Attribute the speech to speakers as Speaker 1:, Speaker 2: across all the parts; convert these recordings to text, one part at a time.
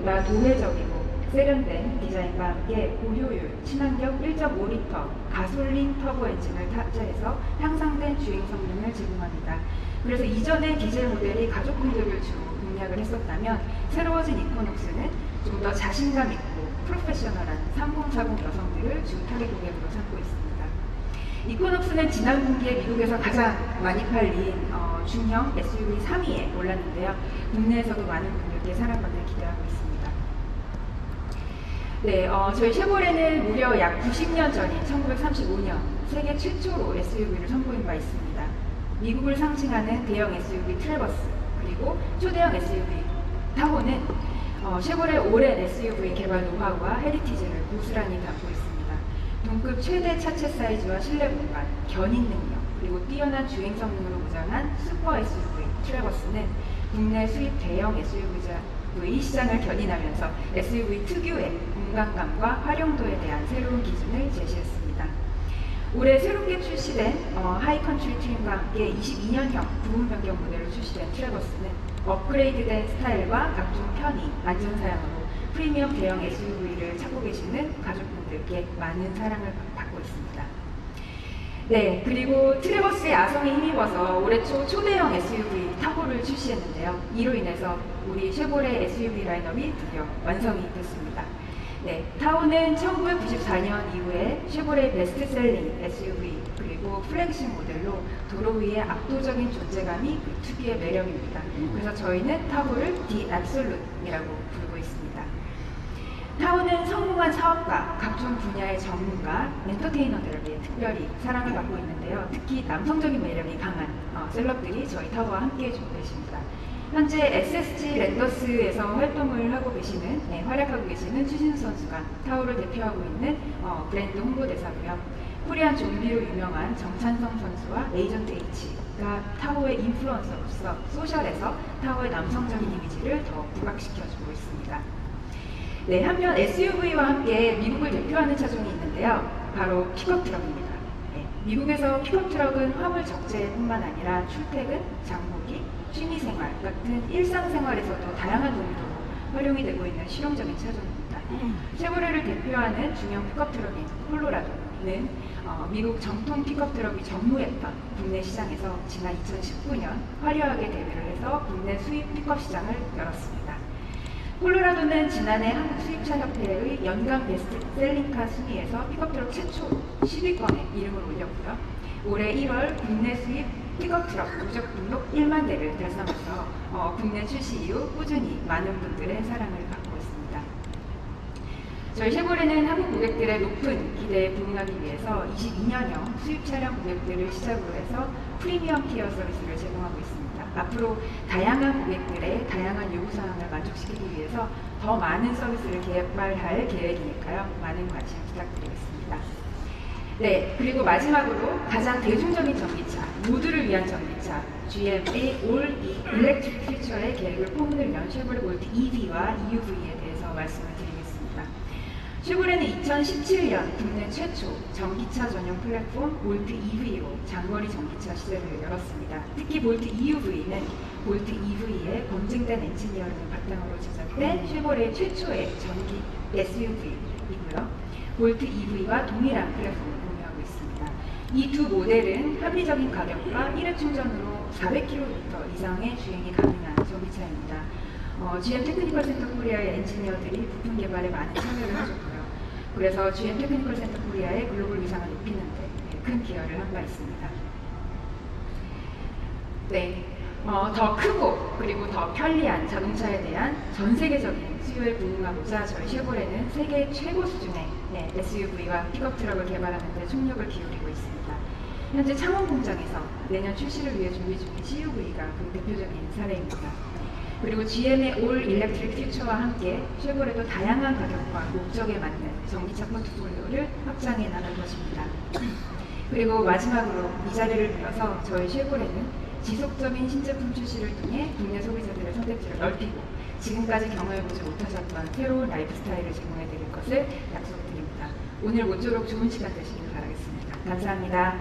Speaker 1: 보다 도회적이고 세련된 디자인과 함께 고효율, 친환경 1.5리터 가솔린 터보 엔진을 탑재해서 향상된 주행 성능을 제공합니다. 그래서 이전에 디젤 모델이 가족 공격을 주로 공략을 했었다면 새로워진 이코녹스는 좀 더 자신감 있고 프로페셔널한 3040 여성들을 주 타겟 고객으로 삼고 있습니다. 이코녹스는 지난 분기에 미국에서 가장 많이 팔린 중형 SUV 3위에 올랐는데요. 국내에서도 많은 분들께 사랑받을 기대하고 있습니다. 네, 저희 쉐보레는 무려 약 90년 전인 1935년 세계 최초로 SUV를 선보인 바 있습니다. 미국을 상징하는 대형 SUV 트래버스 그리고 초대형 SUV 타호는 쉐보레 오랜 SUV 개발 노하우와 헤리티지를 고스란히 담고 있습니다. 동급 최대 차체 사이즈와 실내 공간, 견인 능력, 그리고 뛰어난 주행 성능으로 무장한 슈퍼 SUV 트래버스는 국내 수입 대형 SUV 시장을 견인하면서 SUV 특유의 공간감과 활용도에 대한 새로운 기준을 제시했습니다. 올해 새롭게 출시된 하이컨트리 트림과 함께 22년형 부분 변경 모델로 출시된 트래버스는 업그레이드된 스타일과 각종 편의, 안전 사양으로 프리미엄 대형 SUV를 찾고 계시는 가족분들께 많은 사랑을 받고 있습니다. 네, 그리고 트래버스의 아성에 힘입어서 올해 초 초대형 SUV 타호를 출시했는데요. 이로 인해서 우리 쉐보레 SUV 라인업이 드디어 완성이 됐습니다. 네, 타호는 1994년 이후에 쉐보레 베스트셀링 SUV 그리고 플래그십 모델로 도로 위에 압도적인 존재감이 그 특유의 매력입니다. 그래서 저희는 타호를 디 압솔루트이라고 부르고 있습니다. 타호는 성공한 사업가, 각종 분야의 전문가, 엔터테이너들에게 특별히 사랑을 받고 있는데요. 특히 남성적인 매력이 강한 셀럽들이 저희 타호와 함께 해주고 계십니다. 현재 SSG 랜더스에서 활동을 하고 계시는, 활약하고 계시는 추신수 선수가 타호를 대표하고 있는 브랜드 홍보대사고요. 코리안 좀비로 유명한 정찬성 선수와 에이전트 H가 타호의 인플루언서로서 소셜에서 타호의 남성적인 이미지를 더 부각시켜주고 있습니다. 네, 한편 SUV와 함께 미국을 대표하는 차종이 있는데요. 바로 픽업 트럭입니다. 네, 미국에서 픽업 트럭은 화물 적재뿐만 아니라 출퇴근, 장보기, 취미생활 같은 일상생활에서도 다양한 용도로 활용이 되고 있는 실용적인 차종입니다. 쉐보레를 대표하는 중형 픽업 트럭인 콜로라도는 미국 정통 픽업 트럭이 전무했던 국내 시장에서 지난 2019년 화려하게 데뷔를 해서 국내 수입 픽업 시장을 열었습니다. 콜로라도는 지난해 한국수입차협회의 연간 베스트셀링카 순위에서 픽업 트럭 최초로 10위권에 이름을 올렸고요. 올해 1월 국내 수입 픽업 트럭 누적 등록 1만 대를 달성해서 국내 출시 이후 꾸준히 많은 분들의 사랑을 받고 있습니다. 저희 쉐보레는 한국 고객들의 높은 기대에 부응하기 위해서 22년형 수입 차량 고객들을 시작으로 해서 프리미엄 티어 서비스를 제공하고 있습니다. 앞으로 다양한 고객들의 다양한 요구사항을 만족시키기 위해서 더 많은 서비스를 개발할 계획이니까요. 많은 관심 부탁드리겠습니다. 네, 그리고 마지막으로 가장 대중적인 전기차, 모두를 위한 전기차, GM의 올 일렉트릭 퓨처의 계획을 포문을 연 쉐보레 볼트 EV와 EUV에 대해서 말씀을 드리겠습니다. 쉐보레는 2017년 국내 최초 전기차 전용 플랫폼 볼트 EV로 장거리 전기차 시대를 열었습니다. 특히 볼트 EUV는 볼트 EV의 검증된 엔지니어링을 바탕으로 제작된 쉐보레 최초의 전기 SUV이고요. 볼트 EV와 동일한 플랫폼을 공유하고 있습니다. 이 두 모델은 합리적인 가격과 일회 충전으로 400km 이상의 주행이 가능한 전기차입니다. GM 테크니컬 센터 코리아의 엔지니어들이 부품 개발에 많은 참여를 해줬고요. 그래서 GM 테크니컬 센터 코리아의 글로벌 위상을 높이는 데 큰 기여를 한 바 있습니다. 네, 더 크고 그리고 더 편리한 자동차에 대한 전 세계적인 수요에 부응하고자 저희 쉐보레는 세계 최고 수준의 SUV와 픽업 트럭을 개발하는 데 총력을 기울이고 있습니다. 현재 창원 공장에서 내년 출시를 위해 준비 중인 CUV가 그 대표적인 사례입니다. 그리고 GM의 올 일렉트릭 퓨처와 함께 쉐보레도 다양한 가격과 목적에 맞는 전기차 포트폴리오를 확장해 나갈 것입니다. 그리고 마지막으로 이 자리를 빌어서 저희 쉐보레는 지속적인 신제품 출시를 통해 국내 소비자들의 선택지를 넓히고 지금까지 경험해보지 못하셨던 새로운 라이프 스타일을 제공해 드릴 것을 약속드립니다. 오늘 모쪼록 좋은 시간 되시길 바라겠습니다. 감사합니다.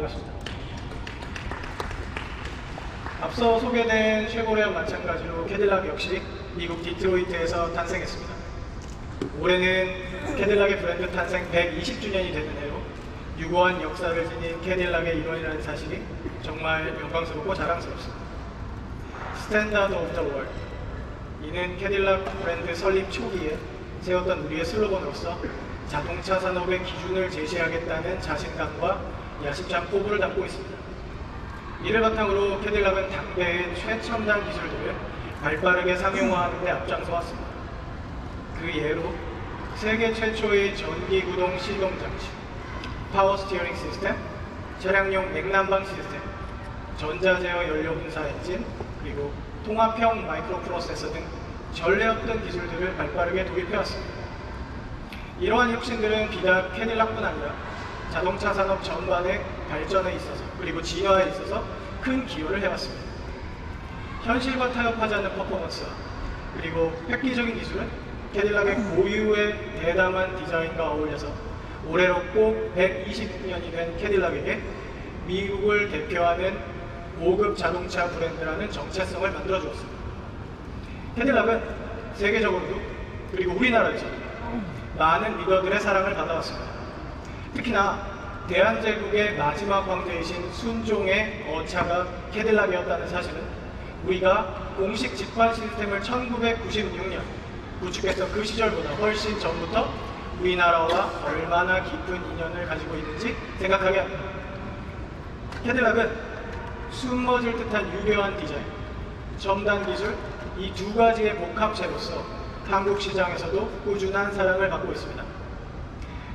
Speaker 2: 반갑습니다. 앞서 소개된 쉐보레와 마찬가지로 캐딜락 역시 미국 디트로이트에서 탄생했습니다. 올해는 캐딜락의 브랜드 탄생 120주년이 되는 해로 유구한 역사를 지닌 캐딜락의 일원이라는 사실이 정말 영광스럽고 자랑스럽습니다. 스탠다드 오브 더 월드, 이는 캐딜락 브랜드 설립 초기에 세웠던 우리의 슬로건으로서 자동차 산업의 기준을 제시하겠다는 자신감과 야심찬 포부를 담고 있습니다. 이를 바탕으로 캐딜락은 당대의 최첨단 기술들을 발빠르게 상용화하는 데 앞장서 왔습니다. 그 예로 세계 최초의 전기구동 시동장치, 파워 스티어링 시스템, 차량용 냉난방 시스템, 전자제어 연료 분사 엔진, 그리고 통합형 마이크로 프로세서 등 전례없던 기술들을 발빠르게 도입해왔습니다. 이러한 혁신들은 비단 캐딜락뿐 아니라 자동차 산업 전반의 발전에 있어서 그리고 진화에 있어서 큰 기여를 해왔습니다. 현실과 타협하지 않는 퍼포먼스와 그리고 획기적인 기술은 캐딜락의 고유의 대담한 디자인과 어울려서 올해롭고 120년이 된 캐딜락에게 미국을 대표하는 고급 자동차 브랜드라는 정체성을 만들어주었습니다. 캐딜락은 세계적으로도 그리고 우리나라에서도 많은 리더들의 사랑을 받아왔습니다. 특히나 대한제국의 마지막 황제이신 순종의 어차가 캐딜락이었다는 사실은 우리가 공식 집판 시스템을 1996년 구축했던 그 시절보다 훨씬 전부터 우리나라와 얼마나 깊은 인연을 가지고 있는지 생각하게 합니다. 캐딜락은 숨머질 듯한 유려한 디자인, 첨단 기술, 이 두 가지의 복합체로서 한국 시장에서도 꾸준한 사랑을 받고 있습니다.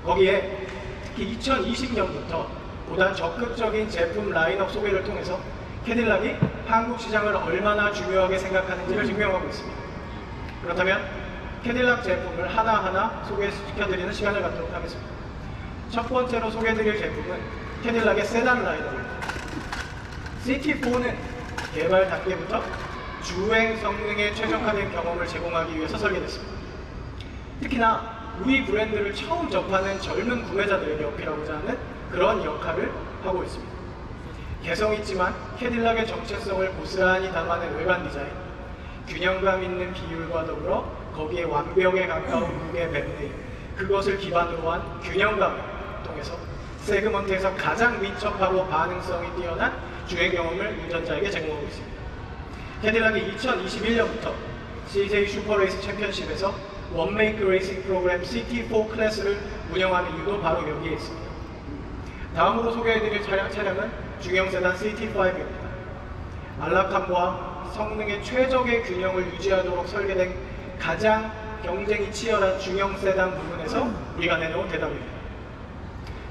Speaker 2: 거기에 특히 2020년부터 보다 적극적인 제품 라인업 소개를 통해서 캐딜락이 한국 시장을 얼마나 중요하게 생각하는지를 증명하고 있습니다. 그렇다면 캐딜락 제품을 하나하나 소개시켜드리는 시간을 갖도록 하겠습니다. 첫 번째로 소개해드릴 제품은 캐딜락의 세단 라인업입니다. CT4는 개발 단계부터 주행 성능에 최적화된 경험을 제공하기 위해서 설계됐습니다. 특히나 우리 브랜드를 처음 접하는 젊은 구매자들에게 어필하고자 하는 그런 역할을 하고 있습니다. 개성있지만 캐딜락의 정체성을 고스란히 담아낸 외관 디자인, 균형감 있는 비율과 더불어 거기에 완벽에 가까운 무게 밴드, 그것을 기반으로 한 균형감을 통해서 세그먼트에서 가장 민첩하고 반응성이 뛰어난 주행 경험을 운전자에게 제공하고 있습니다. 캐딜락이 2021년부터 CJ 슈퍼레이스 챔피언십에서 원메이크 레이싱 프로그램 CT4 클래스를 운영하는 이유도 바로 여기에 있습니다. 다음으로 소개해드릴 차량은 중형 세단 CT5입니다. 안락함과 성능의 최적의 균형을 유지하도록 설계된 가장 경쟁이 치열한 중형 세단 부분에서 우리가 내놓은 대답입니다.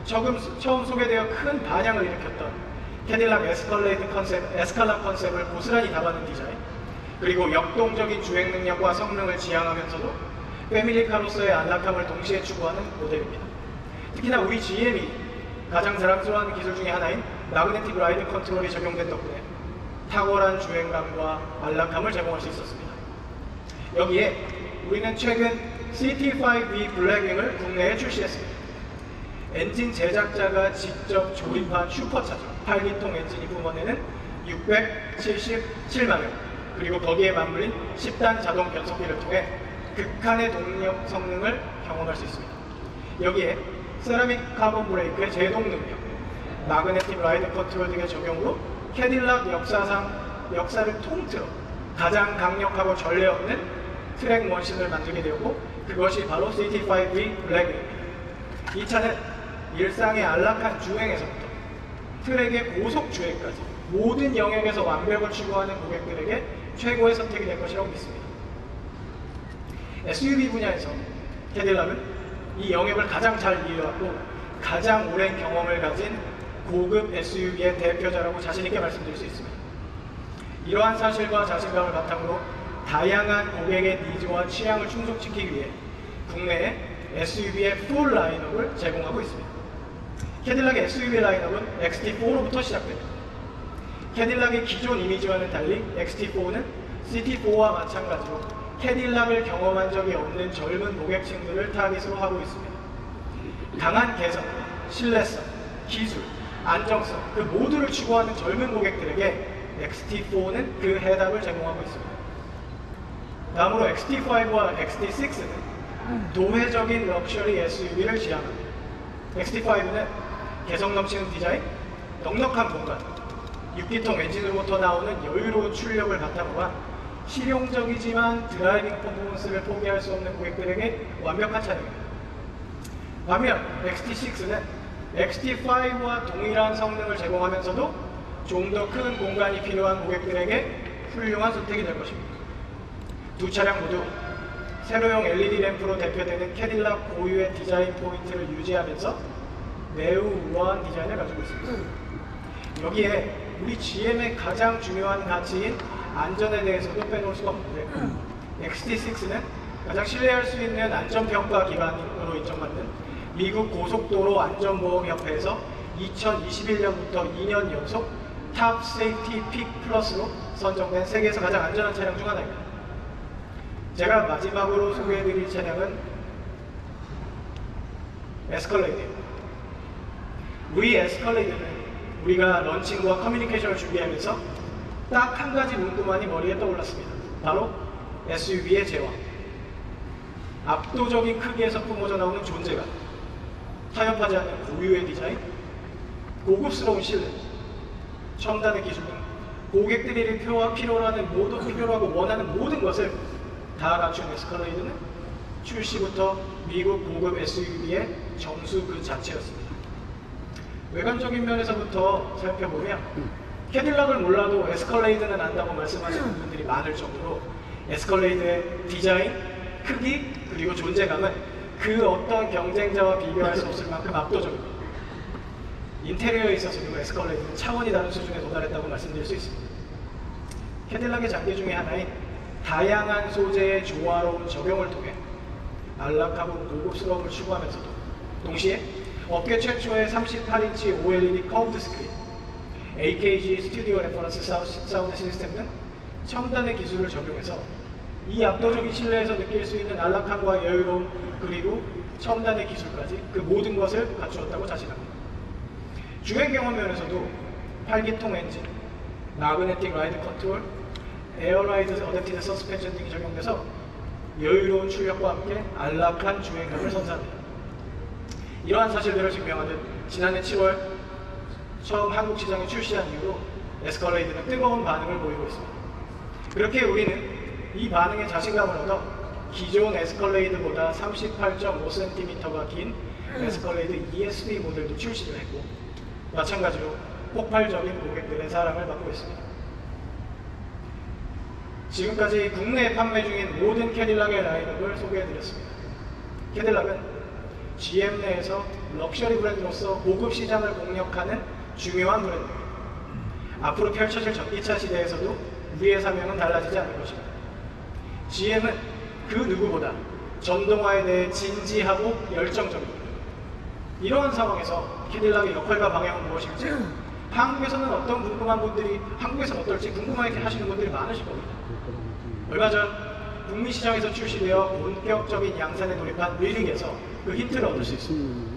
Speaker 2: 처음 소개되어 큰 반향을 일으켰던 캐딜락 에스칼라 컨셉을 고스란히 담아낸 디자인, 그리고 역동적인 주행 능력과 성능을 지향하면서도 패밀리카로서의 안락함을 동시에 추구하는 모델입니다. 특히나 우리 GM이 가장 자랑스러워하는 기술 중에 하나인 마그네틱 라이드 컨트롤이 적용된 덕분에 탁월한 주행감과 안락함을 제공할 수 있었습니다. 여기에 우리는 최근 CT5V 블랙윙을 국내에 출시했습니다. 엔진 제작자가 직접 조립한 슈퍼차저 8기통 엔진이 뿜어내는 677마력, 그리고 거기에 맞물린 10단 자동 변속기를 통해 극한의 동력 성능을 경험할 수 있습니다. 여기에 세라믹 카본 브레이크의 제동 능력, 마그네틱 라이드 컨트롤 등의 적용으로 캐딜락 역사를 통틀어 가장 강력하고 전례 없는 트랙 머신을 만들게 되었고, 그것이 바로 CT5V 블랙입니다. 이 차는 일상의 안락한 주행에서부터 트랙의 고속 주행까지 모든 영역에서 완벽을 추구하는 고객들에게 최고의 선택이 될 것이라고 믿습니다. SUV 분야에서 캐딜락은 이 영역을 가장 잘 이해하고 가장 오랜 경험을 가진 고급 SUV의 대표자라고 자신있게 말씀드릴 수 있습니다. 이러한 사실과 자신감을 바탕으로 다양한 고객의 니즈와 취향을 충족시키기 위해 국내에 SUV의 풀 라인업을 제공하고 있습니다. 캐딜락의 SUV 라인업은 XT4로부터 시작됩니다. 캐딜락의 기존 이미지와는 달리 XT4는 CT4와 마찬가지로 캐딜락을 경험한 적이 없는 젊은 고객층들을 타깃으로 하고 있습니다. 강한 개성, 신뢰성, 기술, 안정성, 그 모두를 추구하는 젊은 고객들에게 XT4는 그 해답을 제공하고 있습니다. 다음으로 XT5와 XT6는 도회적인 럭셔리 SUV를 지향합니다. XT5는 개성 넘치는 디자인, 넉넉한 공간, 6기통 엔진으로부터 나오는 여유로운 출력을 바탕으로 한 실용적이지만 드라이빙 퍼포먼스를 포기할 수 없는 고객들에게 완벽한 차량입니다. 반면 XT6는 XT5와 동일한 성능을 제공하면서도 좀 더 큰 공간이 필요한 고객들에게 훌륭한 선택이 될 것입니다. 두 차량 모두 세로형 LED 램프로 대표되는 캐딜락 고유의 디자인 포인트를 유지하면서 매우 우아한 디자인을 가지고 있습니다. 여기에 우리 GM의 가장 중요한 가치인 안전에 대해서도 빼놓을 수가 없는데 XT6는 가장 신뢰할 수 있는 안전평가 기관으로 인정받는 미국 고속도로 안전보험협회에서 2021년부터 2년 연속 탑 세이프티 픽 플러스로 선정된 세계에서 가장 안전한 차량 중 하나입니다. 제가 마지막으로 소개해드릴 차량은 에스컬레이드입니다. 우리 에스컬레이드는 우리가 런칭과 커뮤니케이션을 준비하면서 딱 한 가지 문구만이 머리에 떠올랐습니다. 바로 SUV의 제왕. 압도적인 크기에서 뿜어져 나오는 존재감, 타협하지 않는 고유의 디자인, 고급스러운 실내, 첨단의 기술 등 고객들이 필요로 하고 원하는 모든 것을 다 갖춘 에스컬레이드는 출시부터 미국 고급 SUV의 정수 그 자체였습니다. 외관적인 면에서부터 살펴보면 캐딜락을 몰라도 에스컬레이드는 안다고 말씀하시는 분들이 많을 정도로 에스컬레이드의 디자인, 크기, 그리고 존재감은 그 어떤 경쟁자와 비교할 수 없을 만큼 압도적입니다. 인테리어에 있어서도 에스컬레이드는 차원이 다른 수준에 도달했다고 말씀드릴 수 있습니다. 캐딜락의 장기 중에 하나인 다양한 소재의 조화로운 적용을 통해 안락하고 고급스러움을 추구하면서도 동시에 업계 최초의 38인치 OLED 커브드 스크린, AKG 스튜디오 레퍼런스 사운드 시스템 등 첨단의 기술을 적용해서 이 압도적인 실내에서 느낄 수 있는 안락함과 여유로움 그리고 첨단의 기술까지 그 모든 것을 갖추었다고 자신합니다. 주행 경험 면에서도 8기통 엔진, 마그네틱 라이드 컨트롤, 에어라이드 어댑티드 서스펜션 등이 적용돼서 여유로운 출력과 함께 안락한 주행감을 선사합니다. 이러한 사실들을 증명하듯 지난해 7월 처음 한국 시장에 출시한 이후로 에스컬레이드는 뜨거운 반응을 보이고 있습니다. 그렇게 우리는 이 반응에 자신감을 얻어 기존 에스컬레이드보다 38.5cm가 긴 에스컬레이드 ESV 모델도 출시를 했고 마찬가지로 폭발적인 고객들의 사랑을 받고 있습니다. 지금까지 국내에 판매 중인 모든 캐딜락의 라인업을 소개해드렸습니다. 캐딜락은 GM 내에서 럭셔리 브랜드로서 고급 시장을 공략하는 중요한 브랜드입니다. 앞으로 펼쳐질 전기차 시대에서도 우리의 사명은 달라지지 않을 것입니다. GM은 그 누구보다 전동화에 대해 진지하고 열정적입니다. 이러한 상황에서 캐딜락의 역할과 방향은 무엇일지 한국에서는 어떤 궁금한 분들이 한국에서는 어떨지 궁금하게 하시는 분들이 많으실 겁니다. 얼마 전 북미 시장에서 출시되어 본격적인 양산에 돌입한 리릭에서 그 힌트를 얻을 수 있습니다.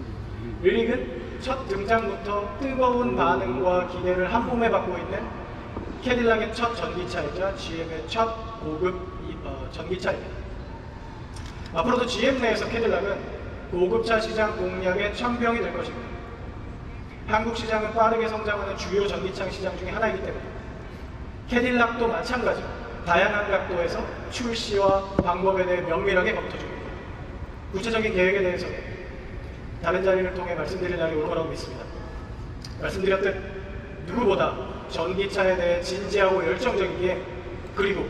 Speaker 2: 리릭은 첫 등장부터 뜨거운 반응과 기대를 한 몸에 받고 있는 캐딜락의 첫 전기차이자 GM의 첫 고급 전기차입니다. 앞으로도 GM 내에서 캐딜락은 고급차 시장 공략의 천병이 될 것입니다. 한국 시장은 빠르게 성장하는 주요 전기차 시장 중에 하나이기 때문에 캐딜락도 마찬가지로 다양한 각도에서 출시와 방법에 대해 면밀하게 검토 중입니다. 구체적인 계획에 대해서 다른 자리를 통해 말씀드릴 날이 올 거라고 믿습니다. 말씀드렸듯 누구보다 전기차에 대해 진지하고 열정적이기에 그리고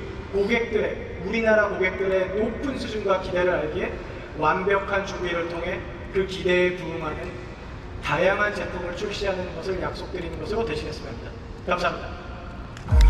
Speaker 2: 우리나라 고객들의 높은 수준과 기대를 알기에 완벽한 준비를 통해 그 기대에 부응하는 다양한 제품을 출시하는 것을 약속드리는 것으로 대신했습니다. 감사합니다.